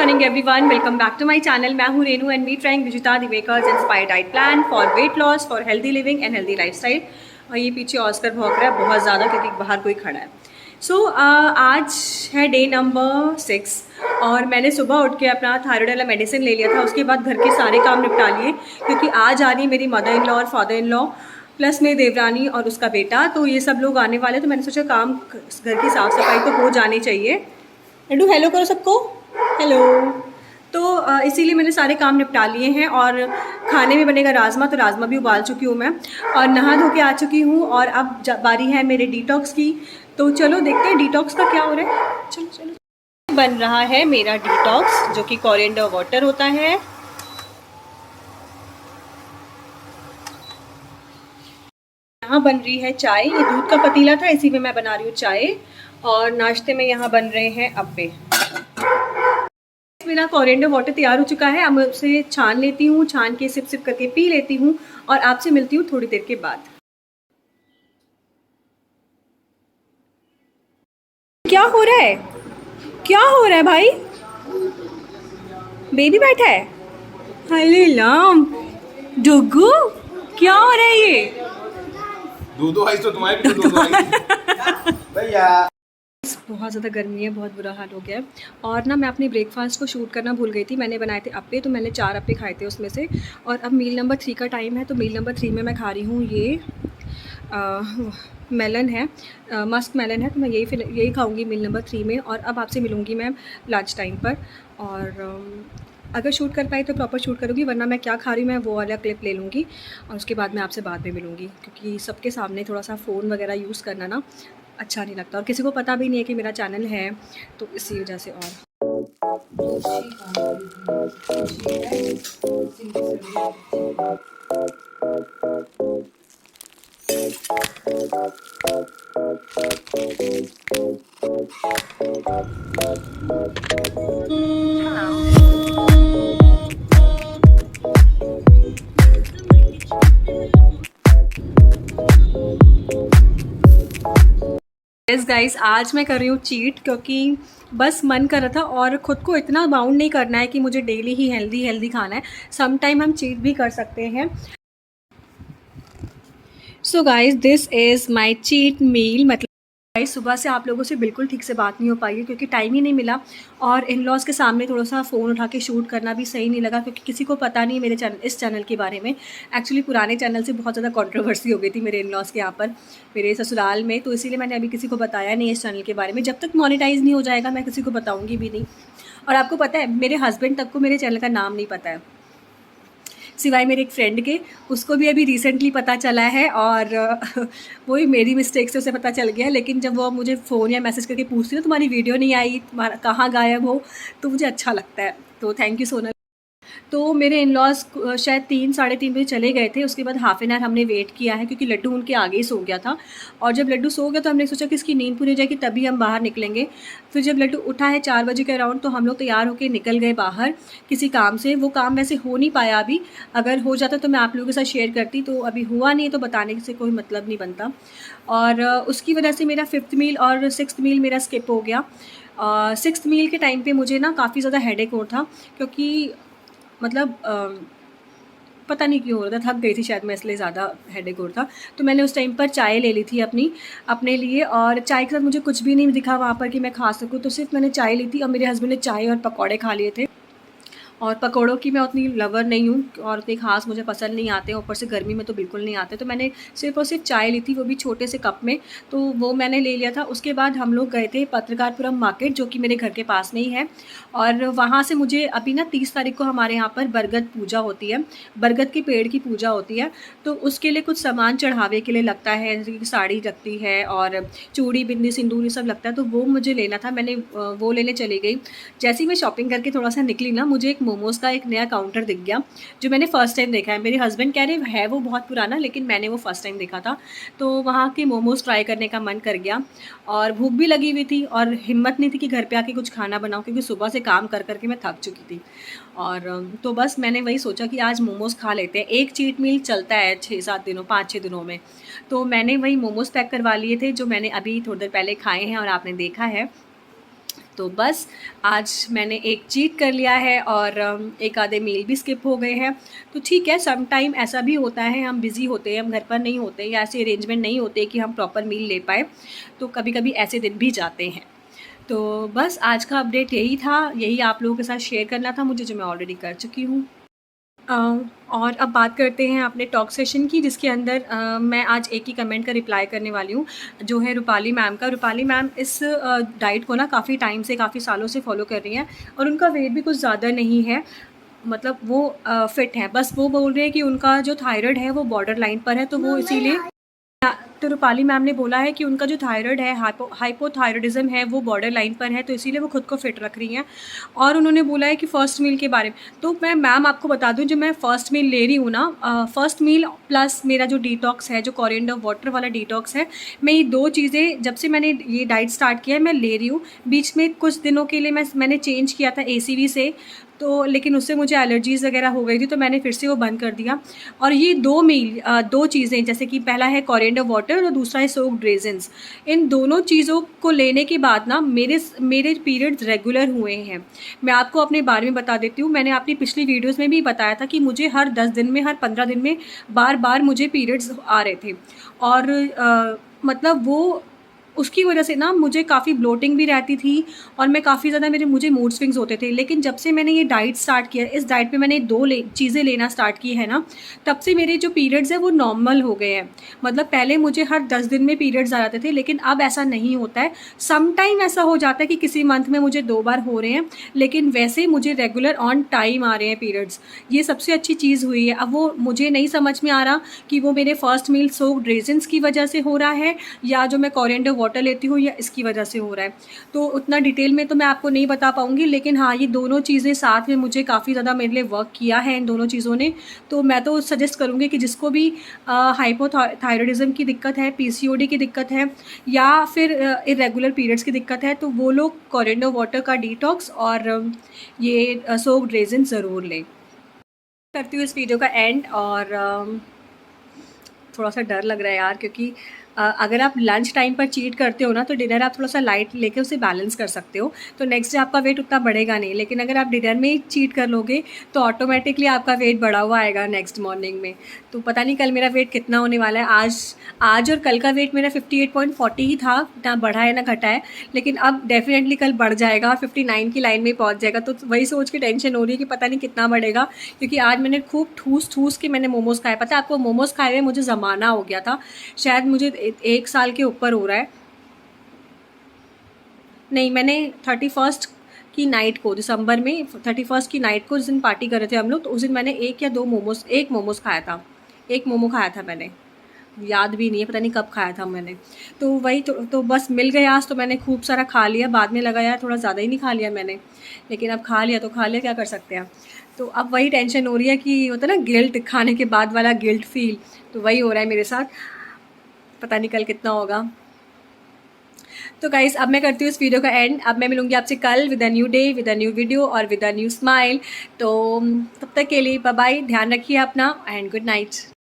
Morning everyone, welcome back to my channel. मैं हूँ Renu and we trying Vijeta Diwekar's inspired diet plan for weight loss, for healthy living and healthy lifestyle. और ये पीछे Oscar भौंक रहा है बहुत ज़्यादा क्योंकि बाहर कोई खड़ा है। आज है डे नंबर 6 और मैंने सुबह उठ के अपना थायराइड वाला मेडिसिन ले लिया था। उसके बाद घर के सारे काम निपटा लिए क्योंकि आज आ रही है मेरी मदर इन लॉ और फादर इन लॉ प्लस मेरी देवरानी और उसका बेटा। तो ये सब लोग आने वाले, तो मैंने सोचा काम घर की साफ़ सफाई तो हो जानी चाहिए। लड्डू हेलो करो सबको, हेलो। तो इसीलिए मैंने सारे काम निपटा लिए हैं और खाने में बनेगा राजमा, तो राजमा भी उबाल चुकी हूँ मैं और नहा धो के आ चुकी हूँ। और अब बारी है मेरे डिटॉक्स की, तो चलो देखते हैं डिटॉक्स का क्या हो रहा है। चलो चलो, बन रहा है मेरा डिटॉक्स जो कि कोरिएंडर वाटर होता है। यहाँ बन रही है चाय, ये दूध का पतीला था इसी में मैं बना रही हूँ चाय। और नाश्ते में यहाँ बन रहे हैं अप्पे। मेरा कोरिएंडर वाटर तैयार हो चुका है, अब मैं उसे छान लेती हूँ, छान के सिप सिप करके पी लेती हूँ और आपसे मिलती हूँ थोड़ी देर के बाद। क्या हो रहा है, क्या हो रहा है भाई? बेबी बैठा है, हले लाम डुगू, क्या हो रहा है ये? दूधो आइस तो तुम्हारे भी दूधो आइस भैया। बहुत ज़्यादा गर्मी है, बहुत बुरा हाल हो गया है। और ना मैं अपने ब्रेकफास्ट को शूट करना भूल गई थी। मैंने बनाए थे अप्पे, तो मैंने 4 अप्पे खाए थे उसमें से। और अब मील नंबर 3 का टाइम है, तो मील नंबर 3 में मैं खा रही हूँ ये मेलन है, मस्क मेलन है, तो मैं यही खाऊंगी मील नंबर 3 में। और अब आपसे मिलूँगी मैं लंच टाइम पर। और अगर शूट कर पाई तो प्रॉपर शूट करूँगी, वरना मैं क्या खा रही हूँ मैं वो वाला क्लिप ले लूँगी और उसके बाद मैं आपसे बाद में मिलूँगी। क्योंकि सबके सामने थोड़ा सा फ़ोन वगैरह यूज़ करना ना अच्छा नहीं लगता और किसी को पता भी नहीं है कि मेरा चैनल है, तो इसी वजह से। और यस गाइस, आज मैं कर रही हूँ चीट क्योंकि बस मन कर रहा था और ख़ुद को इतना बाउंड नहीं करना है कि मुझे डेली ही हेल्दी हेल्दी खाना है। सम टाइम हम चीट भी कर सकते हैं। So guys, this is my cheat meal. मतलब गाइस, सुबह से आप लोगों से बिल्कुल ठीक से बात नहीं हो पाई है क्योंकि टाइम ही नहीं मिला। और इन लॉज़ के सामने थोड़ा सा फ़ोन उठा के शूट करना भी सही नहीं लगा क्योंकि किसी को पता नहीं मेरे चैनल, इस चैनल के बारे में। एक्चुअली पुराने चैनल से बहुत ज़्यादा कंट्रोवर्सी हो गई थी मेरे इन लॉज़ के यहाँ पर, मेरे ससुराल में। तो इसीलिए मैंने अभी किसी को बताया नहीं इस चैनल के बारे में। जब तक मोनेटाइज़ नहीं हो जाएगा मैं किसी को बताऊँगी भी नहीं। और आपको पता है, मेरे हस्बैंड तक को मेरे चैनल का नाम नहीं पता है, सिवाय मेरे एक फ्रेंड के। उसको भी अभी रिसेंटली पता चला है और वही मेरी मिस्टेक से उसे पता चल गया। लेकिन जब वो मुझे फ़ोन या मैसेज करके पूछती है तुम्हारी वीडियो नहीं आई, तुम्हारा कहाँ गायब हो, तो मुझे अच्छा लगता है। तो थैंक यू सोनल। तो मेरे इन लॉज़ शायद 3 साढ़े 3 बजे चले गए थे। उसके बाद हाफ़ एन आवर हमने वेट किया है क्योंकि लड्डू उनके आगे ही सो गया था। और जब लड्डू सो गया तो हमने सोचा कि इसकी नींद पूरी हो जाएगी तभी हम बाहर निकलेंगे। फिर जब लड्डू उठा है 4 बजे के अराउंड, तो हम लोग तैयार होकर निकल गए बाहर किसी काम से। वो काम वैसे हो नहीं पाया अभी, अगर हो जाता तो मैं आप लोगों के साथ शेयर करती। तो अभी हुआ नहीं है तो बताने से कोई मतलब नहीं बनता। और उसकी वजह से मेरा 5th मील और 6th मील मेरा स्किप हो गया। 6th मील के टाइम पे मुझे ना काफ़ी ज़्यादा हेडेक हो था क्योंकि मतलब पता नहीं क्यों हो रहा था, थक गई थी शायद मैं, इसलिए ज़्यादा हेडेक हो रहा था। तो मैंने उस टाइम पर चाय ले ली थी अपने लिए। और चाय के साथ मुझे कुछ भी नहीं दिखा वहाँ पर कि मैं खा सकूँ, तो सिर्फ मैंने चाय ली थी और मेरे हस्बैंड ने चाय और पकौड़े खा लिए थे। और पकौड़ों की मैं उतनी लवर नहीं हूँ और उतनी ख़ास मुझे पसंद नहीं आते, ऊपर से गर्मी में तो बिल्कुल नहीं आते। तो मैंने सिर्फ़ और सिर्फ चाय ली थी, वो भी छोटे से कप में, तो वो मैंने ले लिया था। उसके बाद हम लोग गए थे पत्रकारपुरम मार्केट जो कि मेरे घर के पास में ही है। और वहाँ से मुझे अभी ना 30 तारीख को हमारे यहाँ पर बरगद पूजा होती है, बरगद के पेड़ की पूजा होती है। तो उसके लिए कुछ सामान चढ़ावे के लिए लगता है, जैसे कि साड़ी लगती है और चूड़ी बिंदी सिंदूर ये सब लगता है, तो वो मुझे लेना था। मैंने वो लेने चली गई। जैसे ही मैं शॉपिंग करके थोड़ा सा निकली ना, मुझे एक मोमोज़ का एक नया काउंटर दिख गया जो मैंने फ़र्स्ट टाइम देखा है। मेरे हस्बैंड कह रहे है वो बहुत पुराना, लेकिन मैंने वो फ़र्स्ट टाइम देखा था। तो वहाँ के मोमोज़ ट्राई करने का मन कर गया और भूख भी लगी हुई थी और हिम्मत नहीं थी कि घर पे आके कुछ खाना बनाऊँ क्योंकि सुबह से काम कर कर के मैं थक चुकी थी। और तो बस मैंने वही सोचा कि आज मोमोज़ खा लेते हैं। एक चीट मील चलता है 6-7 दिनों, 5-6 दिनों में। तो मैंने वही मोमोज़ पैक करवा लिए थे जो मैंने अभी थोड़ी देर पहले खाए हैं और आपने देखा है। तो बस आज मैंने एक चीट कर लिया है और एक आधे मील भी स्किप हो गए हैं। तो ठीक है, सम टाइम ऐसा भी होता है, हम बिज़ी होते हैं, हम घर पर नहीं होते या ऐसे अरेंजमेंट नहीं होते कि हम प्रॉपर मील ले पाए, तो कभी कभी ऐसे दिन भी जाते हैं। तो बस आज का अपडेट यही था, यही आप लोगों के साथ शेयर करना था मुझे, जो मैं ऑलरेडी कर चुकी हूँ। और अब बात करते हैं अपने टॉक सेशन की, जिसके अंदर मैं आज एक ही कमेंट का रिप्लाई करने वाली हूँ, जो है रूपाली मैम का। रूपाली मैम इस डाइट को ना काफ़ी टाइम से, काफ़ी सालों से फॉलो कर रही हैं और उनका वेट भी कुछ ज़्यादा नहीं है, मतलब वो फिट हैं। बस वो बोल रहे हैं कि उनका जो थायराइड है वो बॉर्डर लाइन पर है, तो वो इसीलिए, तो रूपाली मैम ने बोला है कि उनका जो थायराइड है, हाइपोथायराइडिज्म है, वो बॉर्डर लाइन पर है, तो इसीलिए वो खुद को फिट रख रही हैं। और उन्होंने बोला है कि फ़र्स्ट मील के बारे में, तो मैं मैम आपको बता दूं, जो मैं फ़र्स्ट मील ले रही हूँ ना, फ़र्स्ट मील प्लस मेरा जो डिटॉक्स है, जो कोरिएंडर वाटर वाला डिटॉक्स है, मैं ये दो चीज़ें जब से मैंने ये डाइट स्टार्ट किया है मैं ले रही हूँ। बीच में कुछ दिनों के लिए मैंने चेंज किया था ACV से, तो लेकिन उससे मुझे एलर्जीज़ वगैरह हो गई थी, तो मैंने फिर से वो बंद कर दिया। और ये दो चीज़ें, जैसे कि पहला है कोरिएंडर वाटर और दूसरा है सोक्ड रेजिन्स, इन दोनों चीज़ों को लेने के बाद ना मेरे पीरियड्स रेगुलर हुए हैं। मैं आपको अपने बारे में बता देती हूँ, मैंने अपनी पिछली वीडियोज़ में भी बताया था कि मुझे हर 10 दिन में, हर 15 दिन में बार बार मुझे पीरियड्स आ रहे थे। और मतलब वो उसकी वजह से ना मुझे काफ़ी ब्लोटिंग भी रहती थी और मैं काफ़ी ज़्यादा मुझे मूड स्विंग्स होते थे। लेकिन जब से मैंने ये डाइट स्टार्ट किया, इस डाइट पे मैंने दो चीज़ें लेना स्टार्ट की है ना, तब से मेरे जो पीरियड्स हैं वो नॉर्मल हो गए हैं। मतलब पहले मुझे हर 10 दिन में पीरियड्स आ जाते थे, लेकिन अब ऐसा नहीं होता है। सम टाइम ऐसा हो जाता है कि किसी मंथ में मुझे 2 बार हो रहे हैं, लेकिन वैसे मुझे रेगुलर ऑन टाइम आ रहे हैं पीरियड्स। ये सबसे अच्छी चीज़ हुई है। अब वो मुझे नहीं समझ में आ रहा कि वो मेरे फर्स्ट मील सोक्ड रेजिन्स की वजह से हो रहा है या जो मैं कोरिएंडर वाटर लेती हूँ या इसकी वजह से हो रहा है। तो उतना डिटेल में तो मैं आपको नहीं बता पाऊँगी, लेकिन हाँ, ये दोनों चीज़ें साथ में मुझे काफ़ी ज़्यादा मेरे लिए वर्क किया है इन दोनों चीज़ों ने। तो मैं तो सजेस्ट करूँगी कि जिसको भी हाइपोथायराइडिज्म की दिक्कत है, PCOD की दिक्कत है या फिर इरेगुलर पीरियड्स की दिक्कत है, तो वो लोग कोरिएंडर वाटर का डिटॉक्स और ये सोक्ड रेजिन ज़रूर लें। करती हूँ इस वीडियो का एंड, और थोड़ा सा डर लग रहा है यार, क्योंकि अगर आप लंच टाइम पर चीट करते हो ना, तो डिनर आप थोड़ा सा लाइट लेके उसे बैलेंस कर सकते हो, तो नेक्स्ट डे आपका वेट उतना बढ़ेगा नहीं। लेकिन अगर आप डिनर में ही चीट कर लोगे तो ऑटोमेटिकली आपका वेट बढ़ा हुआ आएगा नेक्स्ट मॉर्निंग में। तो पता नहीं कल मेरा वेट कितना होने वाला है। आज और कल का वेट मेरा 58.40 ही था, ना बढ़ा है ना घटा है, लेकिन अब डेफिनेटली कल बढ़ जाएगा और 59 की लाइन में पहुँच जाएगा। तो वही सोच के टेंशन हो रही है कि पता नहीं कितना बढ़ेगा, क्योंकि आज मैंने खूब ठूस के मैंने मोमोज़ खाए। पता है आपको, मोमोज़ खाए हुए मुझे ज़माना हो गया था, शायद मुझे 1 साल के ऊपर हो रहा है। नहीं, मैंने 31st की नाइट को, दिसंबर में 31st की नाइट को, जिस दिन पार्टी कर रहे थे हम लोग, तो उस दिन मैंने एक मोमोज़ खाया था, एक मोमो खाया था मैंने, याद भी नहीं है पता नहीं कब खाया था मैंने। तो वही तो बस मिल गया आज, तो मैंने खूब सारा खा लिया। बाद में लगा यार थोड़ा ज़्यादा ही नहीं खा लिया मैंने, लेकिन अब खा लिया तो खा लिया, क्या कर सकते हैं। तो अब वही टेंशन हो रही है कि होता है ना गिल्ट, खाने के बाद वाला गिल्ट फील, तो वही हो रहा है मेरे साथ। पता नहीं कल कितना होगा। तो गाइस, अब मैं करती हूँ इस वीडियो का एंड। अब मैं मिलूंगी आपसे कल with a new day, with a new video और विद अ न्यू स्माइल। तो तब तक के लिए बाय बाय, ध्यान रखिए अपना एंड गुड नाइट।